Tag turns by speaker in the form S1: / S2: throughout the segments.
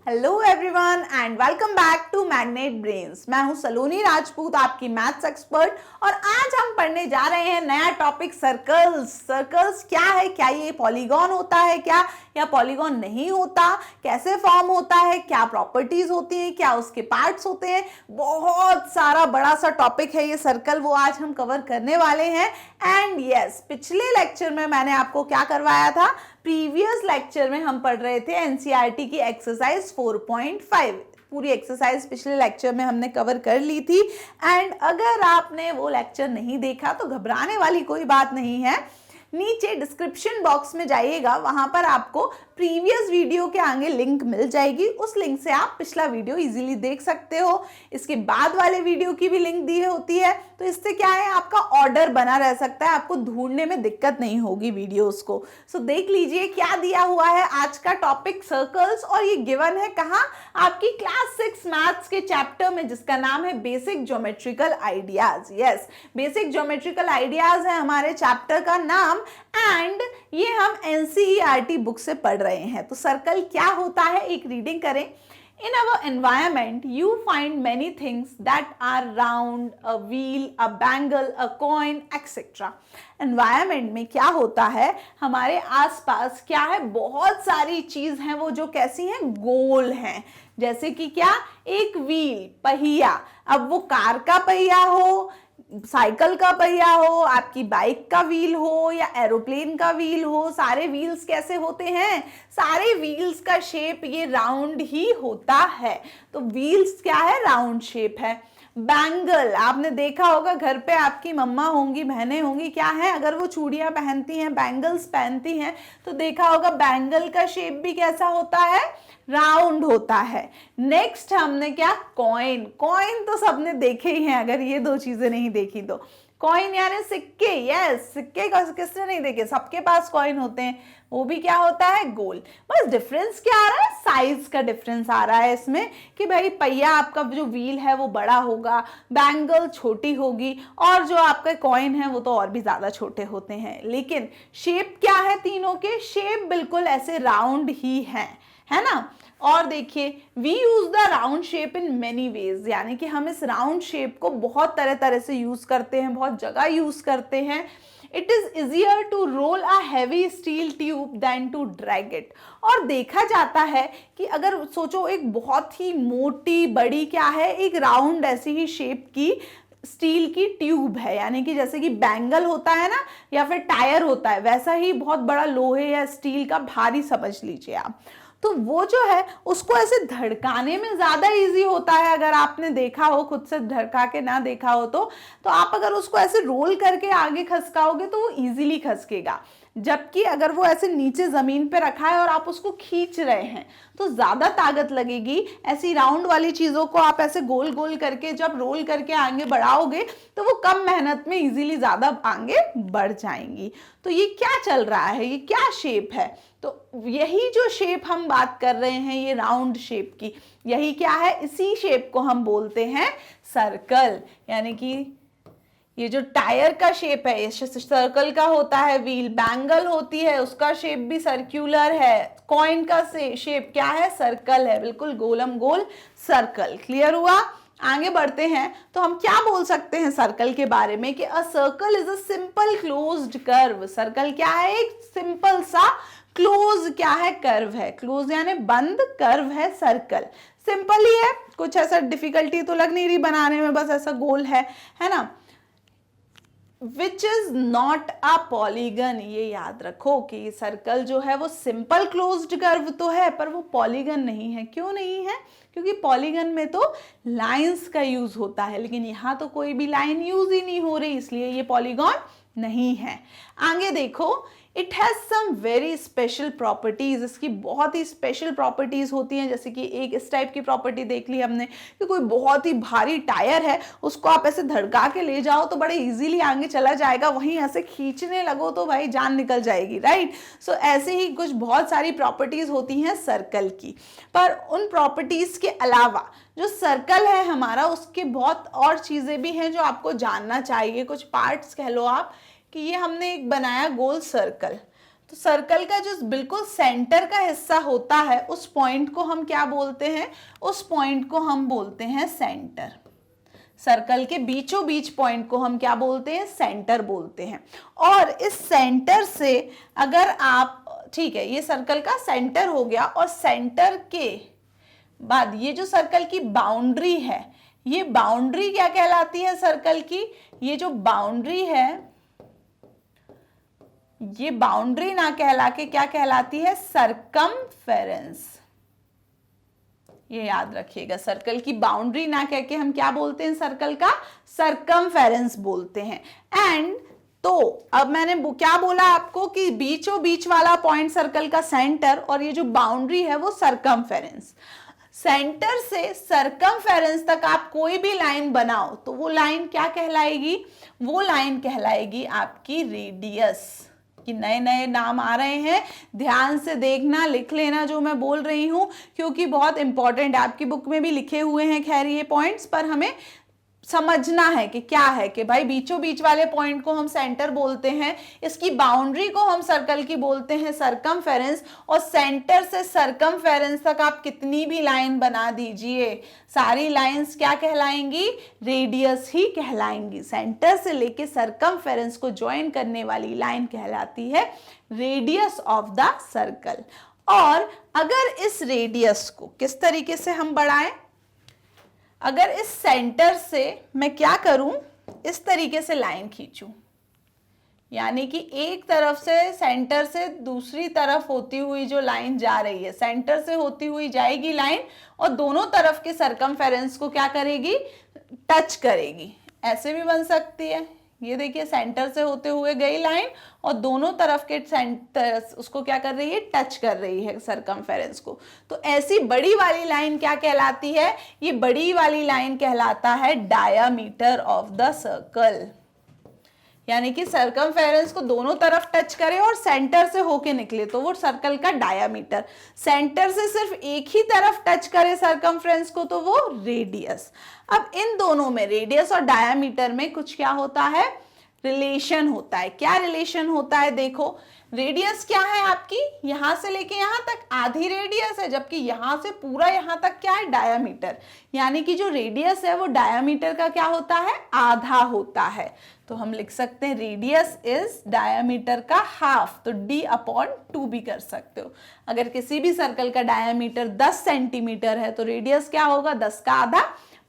S1: Hello everyone and welcome back to Magnet Brains. मैं हूं सलोनी राजपूत, आपकी मैथ्स एक्सपर्ट, और आज हम पढ़ने जा रहे हैं नया टॉपिक सर्कल्स। सर्कल्स क्या है, क्या ये पॉलीगॉन होता है क्या, या पॉलीगॉन नहीं होता, कैसे फॉर्म होता है, क्या प्रॉपर्टीज होती हैं, क्या उसके पार्ट्स होते हैं। बहुत सारा बड़ा सा टॉपिक है ये सर्कल, वो आज हम कवर करने वाले हैं। एंड यस, पिछले लेक्चर में मैंने आपको क्या करवाया था, प्रीवियस लेक्चर में हम पढ़ रहे थे एनसीईआरटी की एक्सरसाइज 4.5। पूरी एक्सरसाइज पिछले लेक्चर में हमने कवर कर ली थी। एंड अगर आपने वो लेक्चर नहीं देखा तो घबराने वाली कोई बात नहीं है, नीचे डिस्क्रिप्शन बॉक्स में जाइएगा, वहां पर आपको प्रीवियस वीडियो के आगे लिंक मिल जाएगी। उस लिंक से आप पिछला वीडियो इजीली देख सकते हो। इसके बाद वाले वीडियो की भी लिंक दी होती है, तो इससे क्या है, आपका ऑर्डर बना रह सकता है, आपको ढूंढने में दिक्कत नहीं होगी वीडियोस को। सो देख लीजिए क्या दिया हुआ है। आज का टॉपिक सर्कल्स, और ये गिवन है कहाँ, आपकी क्लास 6 मैथ्स के चैप्टर में, जिसका नाम है basic geometrical ideas. Yes, basic geometrical ideas है हमारे चैप्टर का नाम, एंड ये हम एनसीईआरटी बुक से पढ़ रहे हैं। तो सर्कल क्या होता है, एक रीडिंग करें। In our environment, you find many things that are round, a wheel, a bangle, a coin, etc. Environment में क्या होता है, हमारे आसपास क्या है, बहुत सारी चीज हैं वो जो कैसी हैं, गोल हैं। जैसे कि क्या, एक व्हील, पहिया। अब वो कार का पहिया हो, साइकिल का पहिया हो, आपकी बाइक का व्हील हो, या एरोप्लेन का व्हील हो, सारे व्हील्स कैसे होते हैं, सारे व्हील्स का शेप ये राउंड ही होता है। तो व्हील्स क्या है, राउंड शेप है। बैंगल, आपने देखा होगा घर पे आपकी मम्मा होंगी, बहनें होंगी, क्या है, अगर वो चूड़ियां पहनती हैं, बैंगल्स पहनती हैं, तो देखा होगा बैंगल का शेप भी कैसा होता है, राउंड होता है। नेक्स्ट हमने क्या, कॉइन। कॉइन तो सबने देखे ही हैं, अगर ये दो चीजें नहीं देखी तो। कॉइन यानी सिक्के। यस, सिक्के का किसने नहीं देखे, सबके पास कॉइन होते हैं। वो भी क्या होता है, गोल। बस डिफरेंस क्या आ रहा है, साइज का डिफरेंस आ रहा है इसमें, कि भाई पहिया आपका जो व्हील है वो बड़ा होगा, बैंगल छोटी होगी, और जो आपके कॉइन है वो तो और भी ज्यादा छोटे होते हैं। लेकिन शेप क्या है, तीनों के शेप बिल्कुल ऐसे राउंड ही है ना। और देखिए, we use the round shape in many ways, यानी कि हम इस राउंड शेप को बहुत तरह तरह से यूज करते हैं, बहुत जगह यूज करते हैं। It is easier to roll a heavy steel tube than to drag it. और देखा जाता है कि अगर सोचो, एक बहुत ही मोटी बड़ी क्या है, एक राउंड ऐसी ही शेप की स्टील की ट्यूब है, यानी कि जैसे कि बैंगल होता है ना, या फिर टायर होता है, वैसा ही बहुत बड़ा लोहे या स्टील का भारी समझ लीजिए आप। तो वो जो है उसको ऐसे धड़काने में ज्यादा इजी होता है। अगर आपने देखा हो, खुद से धड़का के ना देखा हो तो आप अगर उसको ऐसे रोल करके आगे खसकाओगे तो वो इजीली खसकेगा। जबकि अगर वो ऐसे नीचे जमीन पे रखा है और आप उसको खींच रहे हैं तो ज्यादा ताकत लगेगी। ऐसी राउंड वाली चीजों को आप ऐसे गोल गोल करके जब रोल करके आगे बढ़ाओगे तो वो कम मेहनत में इजीली ज्यादा आगे बढ़ जाएंगी। तो ये क्या चल रहा है, ये क्या शेप है, तो यही जो शेप हम बात कर रहे हैं, ये राउंड शेप की, यही क्या है, इसी शेप को हम बोलते हैं सर्कल। यानी कि ये जो टायर का शेप है, ये सर्कल का होता है। व्हील, बैंगल होती है, उसका शेप भी सर्क्यूलर है। कॉइन का शेप क्या है, सर्कल है, बिल्कुल गोलम गोल सर्कल। क्लियर हुआ। आगे बढ़ते हैं तो हम क्या बोल सकते हैं सर्कल के बारे में, कि a circle is a simple closed curve. Circle क्या है, एक सिंपल सा क्लोज क्या है, कर्व है। क्लोज यानी बंद, कर्व है सर्कल। सिंपल ही है, कुछ ऐसा डिफिकल्टी तो लग नहीं रही बनाने में, बस ऐसा गोल है ना। Which is not a polygon, ये याद रखो कि सर्कल जो है वो सिंपल क्लोज्ड कर्व तो है, पर वो पॉलीगन नहीं है। क्यों नहीं है, क्योंकि पॉलीगन में तो लाइंस का यूज होता है, लेकिन यहाँ तो कोई भी लाइन यूज ही नहीं हो रही, इसलिए ये पॉलीगन नहीं है। आगे देखो, it has some very special properties. इसकी बहुत ही स्पेशल प्रॉपर्टीज होती हैं। जैसे कि एक इस टाइप की प्रॉपर्टी देख ली हमने, कि कोई बहुत ही भारी टायर है, उसको आप ऐसे धड़का के ले जाओ तो बड़े इजीली आगे चला जाएगा, वहीं ऐसे खींचने लगो तो भाई जान निकल जाएगी, राइट। सो ऐसे ही कुछ बहुत सारी प्रॉपर्टीज होती हैं सर्कल की। पर उन प्रॉपर्टीज के अलावा जो सर्कल है हमारा, उसके बहुत और चीजें भी हैं जो आपको जानना चाहिए। कुछ पार्ट्स कह लो आप, कि ये हमने एक बनाया गोल सर्कल, तो सर्कल का जो बिल्कुल सेंटर का हिस्सा होता है उस पॉइंट को हम क्या बोलते हैं, उस पॉइंट को हम बोलते हैं सेंटर। सर्कल के बीचों बीच पॉइंट को हम क्या बोलते हैं, सेंटर बोलते हैं। और इस सेंटर से अगर आप, ठीक है, ये सर्कल का सेंटर हो गया, और सेंटर के बाद ये जो सर्कल की बाउंड्री है, ये बाउंड्री क्या कहलाती है सर्कल की, ये जो बाउंड्री है, ये बाउंड्री ना कहला के क्या कहलाती है, सरकमफेरेंस। ये याद रखिएगा, सर्कल की बाउंड्री ना कह के हम क्या बोलते हैं, सर्कल का सरकमफेरेंस बोलते हैं। एंड तो अब मैंने क्या बोला आपको कि बीचों बीच वाला पॉइंट सर्कल का सेंटर, और ये जो बाउंड्री है वो सरकमफेरेंस। सेंटर से सरकमफेरेंस तक आप कोई भी लाइन बनाओ तो वो लाइन क्या कहलाएगी, वो लाइन कहलाएगी आपकी रेडियस। कि नए नए नाम आ रहे हैं, ध्यान से देखना, लिख लेना जो मैं बोल रही हूं, क्योंकि बहुत इंपॉर्टेंट है। आपकी बुक में भी लिखे हुए हैं खैर ये पॉइंट्स, पर हमें समझना है कि क्या है, कि भाई बीचों बीच वाले पॉइंट को हम सेंटर बोलते हैं, इसकी बाउंड्री को हम सर्कल की बोलते हैं सरकमफेरेंस, और सेंटर से सरकमफेरेंस तक आप कितनी भी लाइन बना दीजिए, सारी लाइंस क्या कहलाएंगी, रेडियस ही कहलाएंगी। सेंटर से लेके सरकमफेरेंस को ज्वाइन करने वाली लाइन कहलाती है रेडियस ऑफ द सर्कल। और अगर इस रेडियस को किस तरीके से हम बढ़ाएं, अगर इस सेंटर से मैं क्या करूं, इस तरीके से लाइन खींचूं, यानी कि एक तरफ से सेंटर से दूसरी तरफ होती हुई जो लाइन जा रही है, सेंटर से होती हुई जाएगी लाइन, और दोनों तरफ के सरकमफेरेंस को क्या करेगी, टच करेगी। ऐसे भी बन सकती है, ये देखिए सेंटर से होते हुए गई लाइन और दोनों तरफ के सेंटर उसको क्या कर रही है, टच कर रही है सरकमफेरेंस को। तो ऐसी बड़ी वाली लाइन क्या कहलाती है, ये बड़ी वाली लाइन कहलाता है डायामीटर ऑफ द सर्कल। यानी कि सरकमफेरेंस को दोनों तरफ टच करे और सेंटर से होके निकले तो वो सर्कल का डायामीटर। सेंटर से सिर्फ एक ही तरफ टच करे सरकमफेरेंस को तो वो रेडियस। अब इन दोनों में, रेडियस और डायामीटर में कुछ क्या होता है, रिलेशन होता है। क्या रिलेशन होता है, देखो रेडियस क्या है आपकी, यहां से लेके यहां तक आधी रेडियस है, जबकि यहां से पूरा यहां तक क्या है, डायामीटर। यानी कि जो रेडियस है वो डायामीटर का क्या होता है, आधा होता है। तो हम लिख सकते हैं रेडियस इज डायामीटर का हाफ, तो d/2 भी कर सकते हो। अगर किसी भी सर्कल का डायामीटर 10 सेंटीमीटर है तो रेडियस क्या होगा, 10 का आधा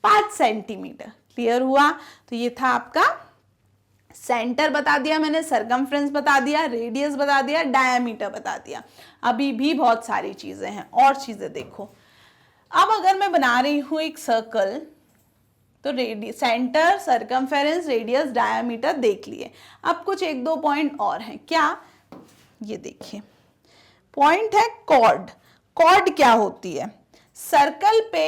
S1: 5 सेंटीमीटर। क्लियर हुआ। तो ये था आपका सेंटर बता दिया मैंने, सरकमफ्रेंस बता दिया, रेडियस बता दिया, डायामीटर बता दिया। अभी भी बहुत सारी चीजें हैं, और चीजें देखो। अब अगर मैं बना रही हूं एक सर्कल, तो सेंटर, सरकमफेरेंस, रेडियस, डायामीटर देख लिए। अब कुछ एक दो पॉइंट और हैं। क्या, ये देखिए पॉइंट है कॉर्ड। कॉर्ड क्या होती है, सर्कल पे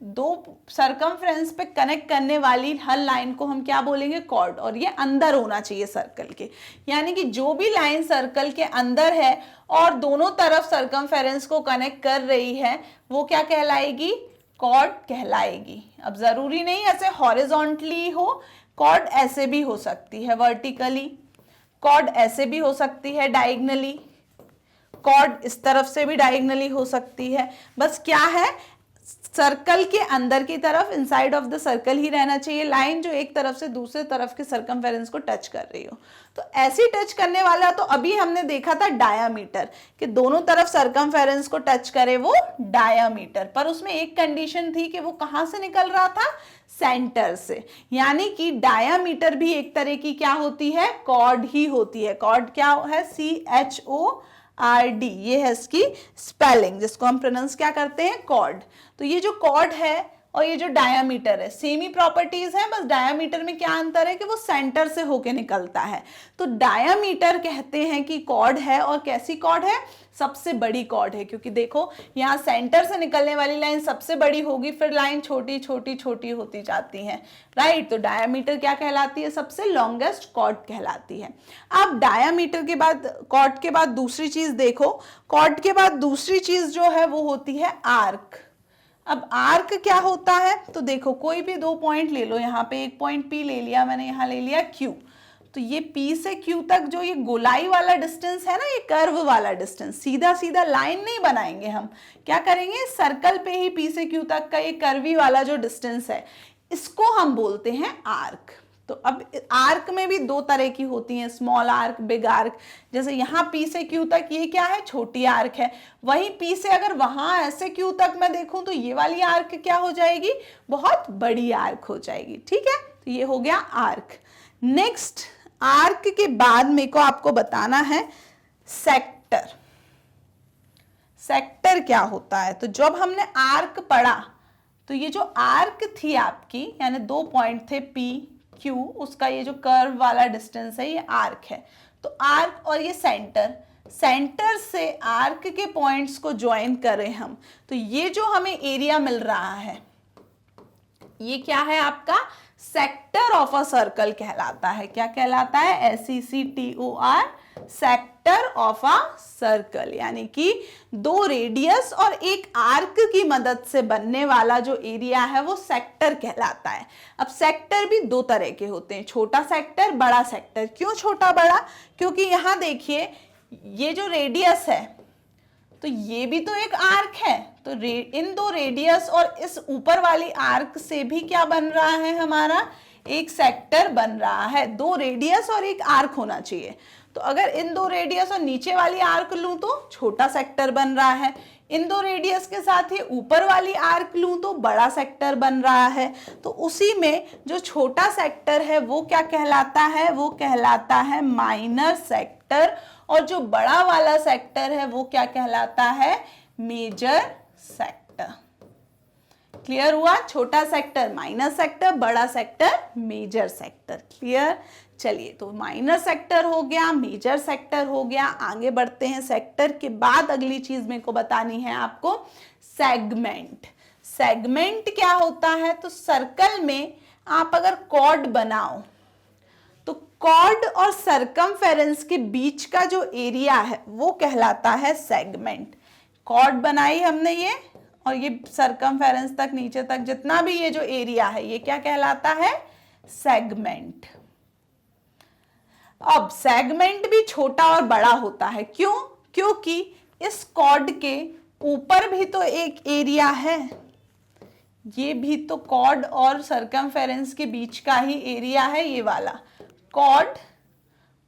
S1: दो सरकमफ्रेंस पे कनेक्ट करने वाली हर लाइन को हम क्या बोलेंगे, कॉर्ड। और ये अंदर होना चाहिए सर्कल के, यानी कि जो भी लाइन सर्कल के अंदर है और दोनों तरफ सरकमफेरेंस को कनेक्ट कर रही है वो क्या कहलाएगी, कॉर्ड कहलाएगी। अब जरूरी नहीं ऐसे हॉरिजॉन्टली हो, कॉर्ड ऐसे भी हो सकती है, वर्टिकली कॉर्ड ऐसे भी हो सकती है, डायगनली कॉर्ड इस तरफ से भी डायगनली हो सकती है। बस क्या है, सर्कल के अंदर की तरफ, इनसाइड ऑफ द सर्कल ही रहना चाहिए लाइन, जो एक तरफ से दूसरे तरफ के सरकमफेरेंस को टच कर रही हो। तो ऐसी टच करने वाला, तो अभी हमने देखा था डायामीटर, कि दोनों तरफ सरकमफेरेंस को टच करे वो डायामीटर। पर उसमें एक कंडीशन थी कि वो कहां से निकल रहा था, सेंटर से। यानी कि डायामीटर भी एक तरह की क्या होती है, कॉर्ड ही होती है। कॉर्ड क्या है, CHORD, ये है इसकी स्पेलिंग, जिसको हम प्रोनाउंस क्या करते हैं, कॉर्ड। तो ये जो कॉर्ड है और ये जो डायामीटर है, सेम ही प्रॉपर्टीज है, बस डायामीटर में क्या अंतर है कि वो सेंटर से होके निकलता है। तो डायामीटर कहते हैं कि कॉर्ड है, और कैसी कॉर्ड है, सबसे बड़ी कॉर्ड है। क्योंकि देखो यहाँ सेंटर से निकलने वाली लाइन सबसे बड़ी होगी, फिर लाइन छोटी छोटी छोटी होती जाती है, राइट। तो डायामीटर क्या कहलाती है, सबसे लॉन्गेस्ट कॉर्ड कहलाती है। अब डायामीटर के बाद, कॉर्ड के बाद दूसरी चीज देखो, कॉर्ड के बाद दूसरी चीज जो है वो होती है आर्क। अब आर्क क्या होता है, तो देखो कोई भी दो पॉइंट ले लो, यहाँ पे एक पॉइंट P ले लिया मैंने, यहाँ ले लिया Q। तो ये P से Q तक जो ये गोलाई वाला डिस्टेंस है ना, ये कर्व वाला डिस्टेंस, सीधा सीधा लाइन नहीं बनाएंगे हम, क्या करेंगे, सर्कल पे ही P से Q तक का ये कर्वी वाला जो डिस्टेंस है, इसको हम बोलते हैं आर्क। तो अब आर्क में भी दो तरह की होती हैं, स्मॉल आर्क, बिग आर्क। जैसे यहाँ P से Q तक ये क्या है, छोटी आर्क है। वहीं P से अगर वहां ऐसे Q तक मैं देखूं तो ये वाली आर्क क्या हो जाएगी, बहुत बड़ी आर्क हो जाएगी। ठीक है, तो ये हो गया आर्क। नेक्स्ट, आर्क के बाद मेरे को आपको बताना है सेक्टर। सेक्टर क्या होता है, तो जब हमने आर्क पढ़ा तो ये जो आर्क थी आपकी, यानी दो पॉइंट थे P Q, उसका ये जो कर्व वाला डिस्टेंस है ये आर्क है। तो आर्क और ये सेंटर, सेंटर से आर्क के पॉइंट्स को ज्वाइन करें हम, तो ये जो हमें एरिया मिल रहा है ये क्या है आपका, सेक्टर ऑफ अ सर्कल कहलाता है। क्या कहलाता है, SECTOR, sector of a circle. यानी कि दो रेडियस और एक आर्क की मदद से बनने वाला जो एरिया है वो सेक्टर कहलाता है। अब सेक्टर भी दो तरह के होते हैं, छोटा सेक्टर, बड़ा सेक्टर। क्यों छोटा बड़ा, क्योंकि यहां देखिए ये जो रेडियस है तो ये भी तो एक आर्क है, तो इन दो रेडियस और इस ऊपर वाली आर्क से भी क्या बन रहा है, हमारा एक सेक्टर बन रहा है। दो रेडियस और एक आर्क होना चाहिए। तो अगर इन दो रेडियस और नीचे वाली आर्क लूं तो छोटा सेक्टर बन रहा है, इन दो रेडियस के साथ ही ऊपर वाली आर्क लूं तो बड़ा सेक्टर बन रहा है। तो उसी में जो छोटा सेक्टर है वो क्या कहलाता है, वो कहलाता है माइनर सेक्टर, और जो बड़ा वाला सेक्टर है वो क्या कहलाता है, मेजर सेक्टर। क्लियर हुआ, छोटा सेक्टर माइनर सेक्टर, बड़ा सेक्टर मेजर सेक्टर। क्लियर, चलिए तो माइनर सेक्टर हो गया, मेजर सेक्टर हो गया। आगे बढ़ते हैं, सेक्टर के बाद अगली चीज मेरे को बतानी है आपको, सेगमेंट। सेगमेंट क्या होता है, तो सर्कल में आप अगर कॉर्ड बनाओ तो कॉर्ड और सरकमफेरेंस के बीच का जो एरिया है वो कहलाता है सेगमेंट। कॉर्ड बनाई हमने ये, और ये सरकमफेरेंस तक नीचे तक जितना भी ये जो एरिया है ये क्या कहलाता है, सेगमेंट। अब सेगमेंट भी छोटा और बड़ा होता है, क्यों, क्योंकि इस कॉर्ड के ऊपर भी तो एक एरिया है, ये भी तो कॉर्ड और सरकमफेरेंस के बीच का ही एरिया है, ये वाला कॉर्ड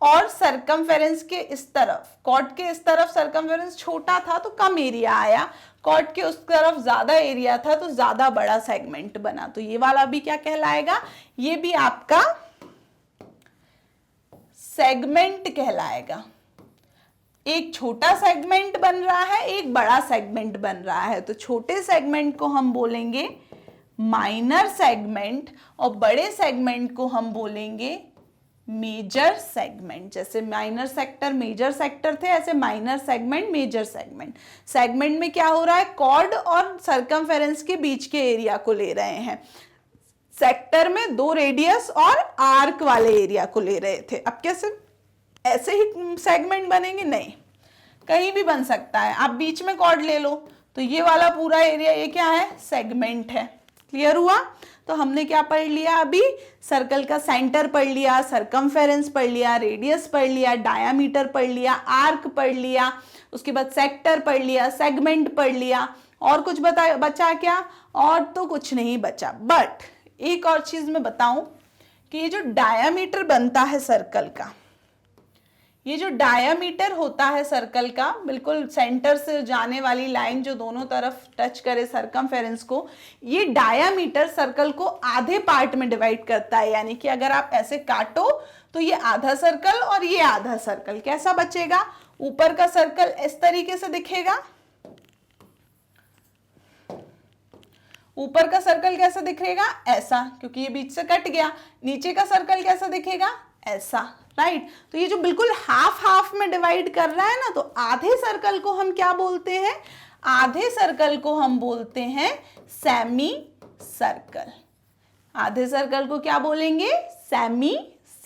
S1: और सरकमफेरेंस के इस तरफ, कॉर्ड के इस तरफ सरकमफेरेंस छोटा था तो कम एरिया आया, कॉर्ड के उस तरफ ज्यादा एरिया था तो ज्यादा बड़ा सेगमेंट बना। तो ये वाला भी क्या कहलाएगा, ये भी आपका सेगमेंट कहलाएगा। एक छोटा सेगमेंट बन रहा है, एक बड़ा सेगमेंट बन रहा है। तो छोटे सेगमेंट को हम बोलेंगे माइनर सेगमेंट और बड़े सेगमेंट को हम बोलेंगे मेजर सेगमेंट। जैसे माइनर सेक्टर मेजर सेक्टर थे, ऐसे minor segment major segment. Segment में क्या हो रहा है, कॉर्ड और सरकमफेरेंस के बीच के एरिया को ले रहे हैं, सेक्टर में दो रेडियस और आर्क वाले एरिया को ले रहे थे। अब कैसे ऐसे ही सेगमेंट बनेंगे, नहीं, कहीं भी बन सकता है। आप बीच में कॉर्ड ले लो तो ये वाला पूरा एरिया ये क्या है, सेगमेंट है। क्लियर हुआ, तो हमने क्या पढ़ लिया अभी, सर्कल का सेंटर पढ़ लिया, सरकमफेरेंस पढ़ लिया, रेडियस पढ़ लिया, डायामीटर पढ़ लिया, आर्क पढ़ लिया, उसके बाद सेक्टर पढ़ लिया, सेगमेंट पढ़ लिया। और कुछ बचा क्या, और तो कुछ नहीं बचा। बट एक और चीज मैं बताऊं कि ये जो डायामीटर बनता है सर्कल का, ये जो डायामीटर होता है सर्कल का, बिल्कुल सेंटर से जाने वाली लाइन जो दोनों तरफ टच करे सरकमफेरेंस को, ये डायामीटर सर्कल को आधे पार्ट में डिवाइड करता है। यानी कि अगर आप ऐसे काटो तो ये आधा सर्कल और ये आधा सर्कल कैसा बचेगा, ऊपर का सर्कल इस तरीके से दिखेगा, ऊपर का सर्कल कैसा दिखेगा, ऐसा, क्योंकि ये बीच से कट गया। नीचे का सर्कल कैसा दिखेगा, ऐसा, राइट। तो ये जो बिल्कुल हाफ हाफ में डिवाइड कर रहा है ना, तो आधे सर्कल को हम क्या बोलते हैं, आधे सर्कल को हम बोलते हैं सेमी सर्कल। आधे सर्कल को क्या बोलेंगे, सेमी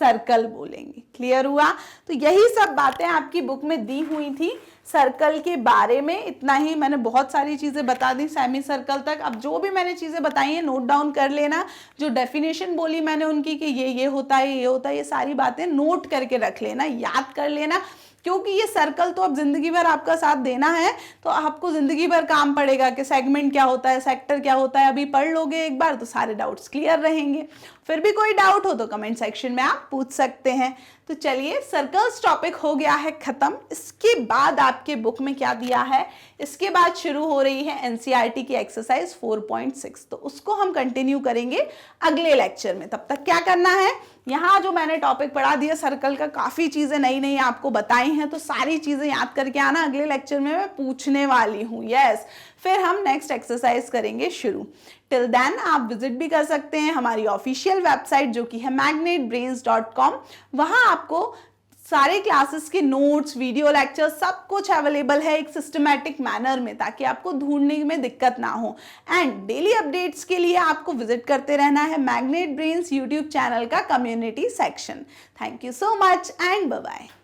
S1: सर्कल बोलेंगे। क्लियर हुआ? तो यही सब बातें आपकी बुक में दी हुई थी सर्कल के बारे में। इतना ही, मैंने बहुत सारी चीज़ें बता दी सेमी सर्कल तक। अब जो भी मैंने चीज़ें बताई हैं नोट डाउन कर लेना, जो डेफिनेशन बोली मैंने उनकी कि ये होता है, ये होता है, ये सारी बातें नोट करके रख लेना, याद कर लेना, क्योंकि ये सर्कल तो अब जिंदगी भर आपका साथ देना है, तो आपको जिंदगी भर काम पड़ेगा कि सेगमेंट क्या होता है, सेक्टर क्या होता है। अभी पढ़ लोगे एक बार तो सारे डाउट्स क्लियर रहेंगे। फिर भी कोई डाउट हो तो कमेंट सेक्शन में आप पूछ सकते हैं। तो चलिए, सर्कल्स टॉपिक हो गया है खत्म। इसके बाद आपके बुक में क्या दिया है, इसके बाद शुरू हो रही है एनसीईआरटी की एक्सरसाइज 4.6, तो उसको हम कंटिन्यू करेंगे अगले लेक्चर में। तब तक क्या करना है, यहाँ जो मैंने टॉपिक पढ़ा दिया सर्कल का, काफ़ी चीज़ें नई नई आपको बताई हैं, तो सारी चीज़ें याद करके आना, अगले लेक्चर में मैं पूछने वाली हूँ। यस, फिर हम नेक्स्ट एक्सरसाइज करेंगे शुरू। टिल देन आप विजिट भी कर सकते हैं हमारी ऑफिशियल वेबसाइट जो कि है magnetbrains.com। वहाँ आपको सारे क्लासेस के नोट्स, वीडियो लेक्चर सब कुछ अवेलेबल है एक सिस्टमैटिक मैनर में, ताकि आपको ढूंढने में दिक्कत ना हो। एंड डेली अपडेट्स के लिए आपको विजिट करते रहना है मैग्नेट ब्रेन्स यूट्यूब चैनल का community section. Thank you so much and bye bye.